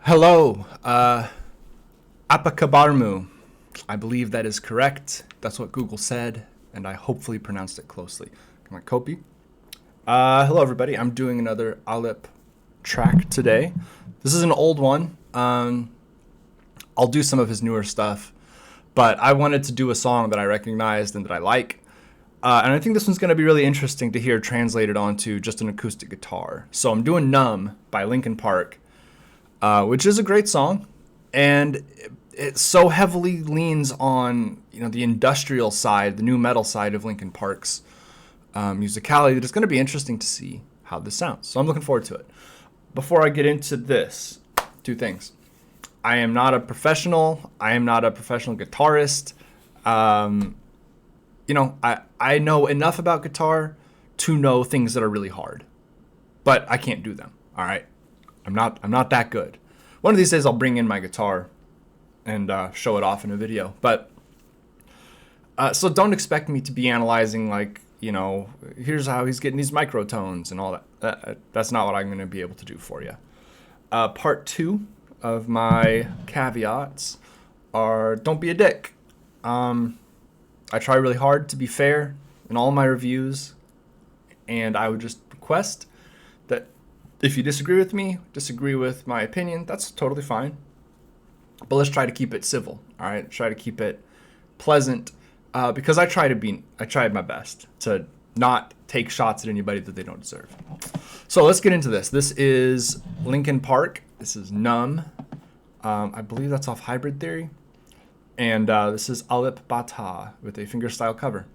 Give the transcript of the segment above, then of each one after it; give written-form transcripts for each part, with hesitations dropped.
Hello, Apakabarmu. I believe that is correct. That's what Google said, and I hopefully pronounced it closely. My kopi. Hello, everybody. I'm doing another ALIP track today. This is an old one. I'll do some of his newer stuff, but I wanted to do a song that I recognized and that I like. And I think this one's going to be really interesting to hear translated onto just an acoustic guitar. So I'm doing NUMB by Linkin Park, which is a great song, and it so heavily leans on the industrial side, the new metal side of Linkin Park's musicality, that it's going to be interesting to see how this sounds. So I'm looking forward to it. Before I get into this, two things. I am not a professional. I am not a professional guitarist. I know enough about guitar to know things that are really hard, but I can't do them. All right. I'm not that good. One of these days I'll bring in my guitar and show it off in a video. But so don't expect me to be analyzing here's how he's getting these microtones and all that. That's not what I'm going to be able to do for you. Part 2 of my caveats are don't be a dick. I try really hard to be fair in all my reviews, and I would just request that if you disagree with me, disagree with my opinion, that's totally fine. But let's try to keep it civil, all right? Try to keep it pleasant, because I tried my best to not take shots at anybody that they don't deserve. So let's get into this. This is Linkin Park. This is NUMB. I believe that's off Hybrid Theory. And this is ALIP Bata with a fingerstyle cover.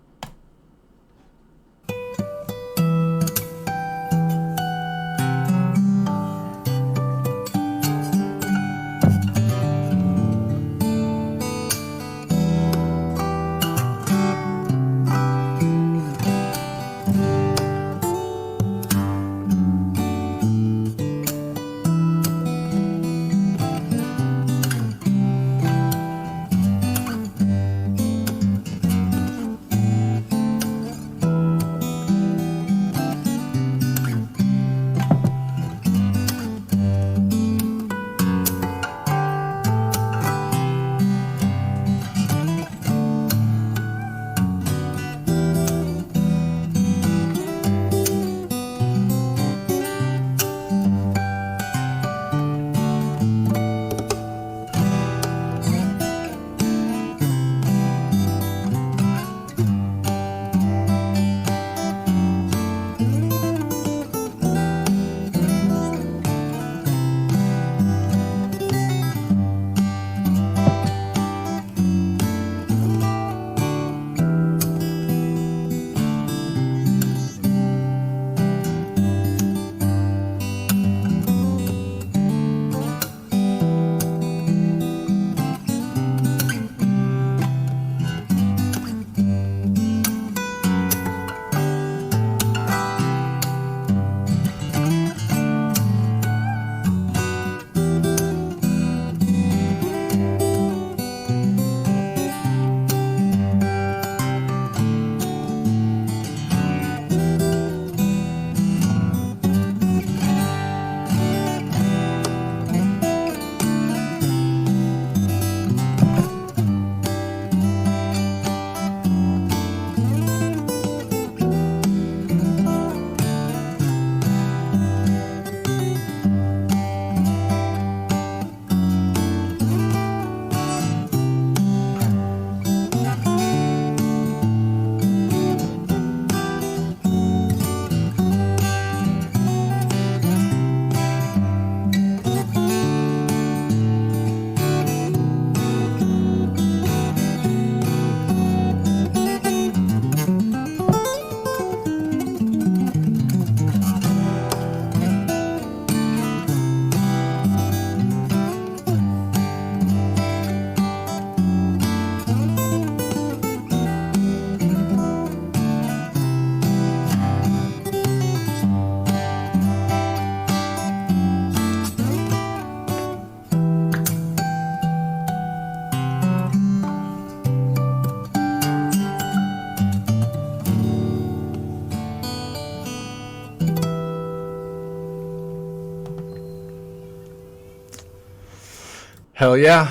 Hell yeah.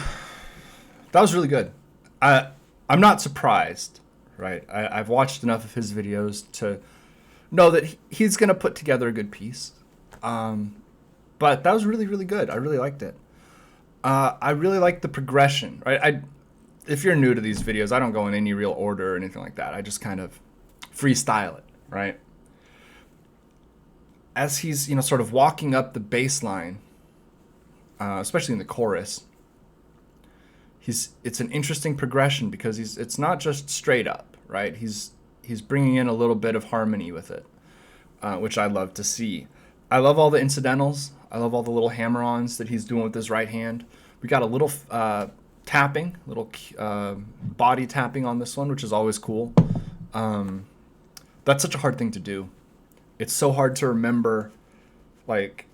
That was really good. I'm not surprised, right? I've watched enough of his videos to know that he's going to put together a good piece. But that was really, really good. I really liked it. I really like the progression, right? If you're new to these videos, I don't go in any real order or anything like that. I just kind of freestyle it, right? As he's, sort of walking up the bass line, especially in the chorus, it's an interesting progression because it's not just straight up, right? He's bringing in a little bit of harmony with it, which I love to see. I love all the incidentals. I love all the little hammer-ons that he's doing with his right hand. We got a little tapping, little body tapping on this one, which is always cool. That's such a hard thing to do. It's so hard to remember, like,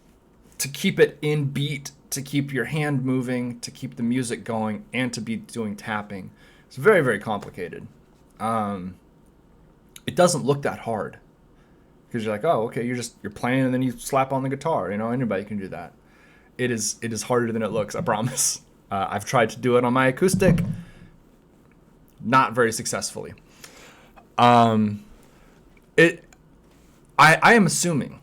to keep it in beat, to keep your hand moving, to keep the music going, and to be doing tapping. It's very, very complicated. It doesn't look that hard because you're like, oh, okay, you're playing and then you slap on the guitar. Anybody can do that. It is harder than it looks, I promise. I've tried to do it on my acoustic, not very successfully. I am assuming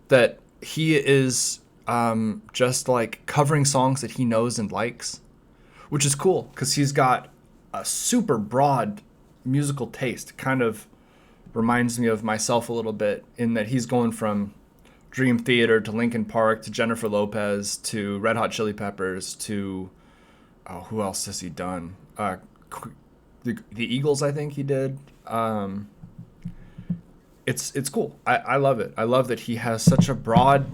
that he is just like covering songs that he knows and likes, which is cool because he's got a super broad musical taste. Kind of reminds me of myself a little bit in that he's going from Dream Theater to Linkin Park to Jennifer Lopez to Red Hot Chili Peppers to who else has he done? The Eagles, I think he did. It's cool. I love it. I love that he has such a broad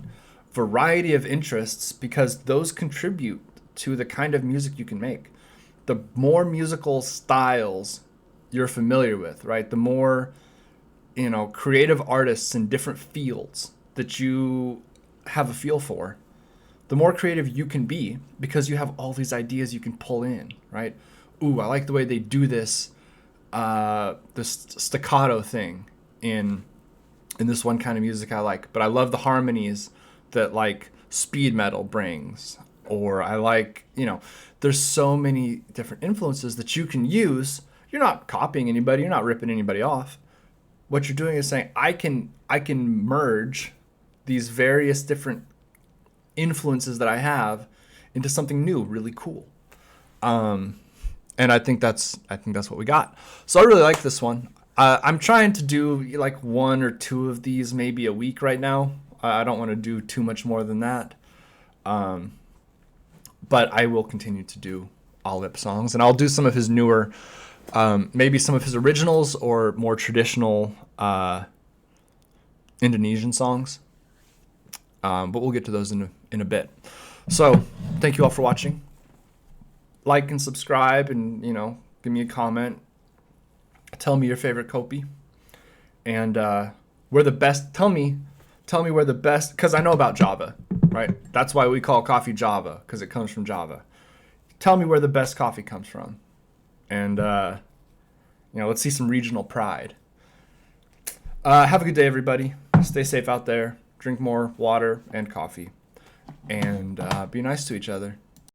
variety of interests because those contribute to the kind of music you can make. The more musical styles you're familiar with, right? The more, creative artists in different fields that you have a feel for, the more creative you can be because you have all these ideas you can pull in, right? Ooh, I like the way they do this staccato thing in this one kind of music I like, but I love the harmonies that like speed metal brings, or I like, there's so many different influences that you can use. You're not copying anybody, you're not ripping anybody off. What you're doing is saying, I can merge these various different influences that I have into something new, really cool. And I think that's what we got. So I really like this one. I'm trying to do like one or two of these maybe a week right now. I don't want to do too much more than that. But I will continue to do ALIP songs, and I'll do some of his newer, maybe some of his originals or more traditional Indonesian songs. But we'll get to those in a bit. So thank you all for watching. Like and subscribe, and give me a comment. Tell me your favorite kopi, and where the best. Tell me where the best. Because I know about Java, right? That's why we call coffee Java, because it comes from Java. Tell me where the best coffee comes from, and let's see some regional pride. Have a good day, everybody. Stay safe out there. Drink more water and coffee, and be nice to each other.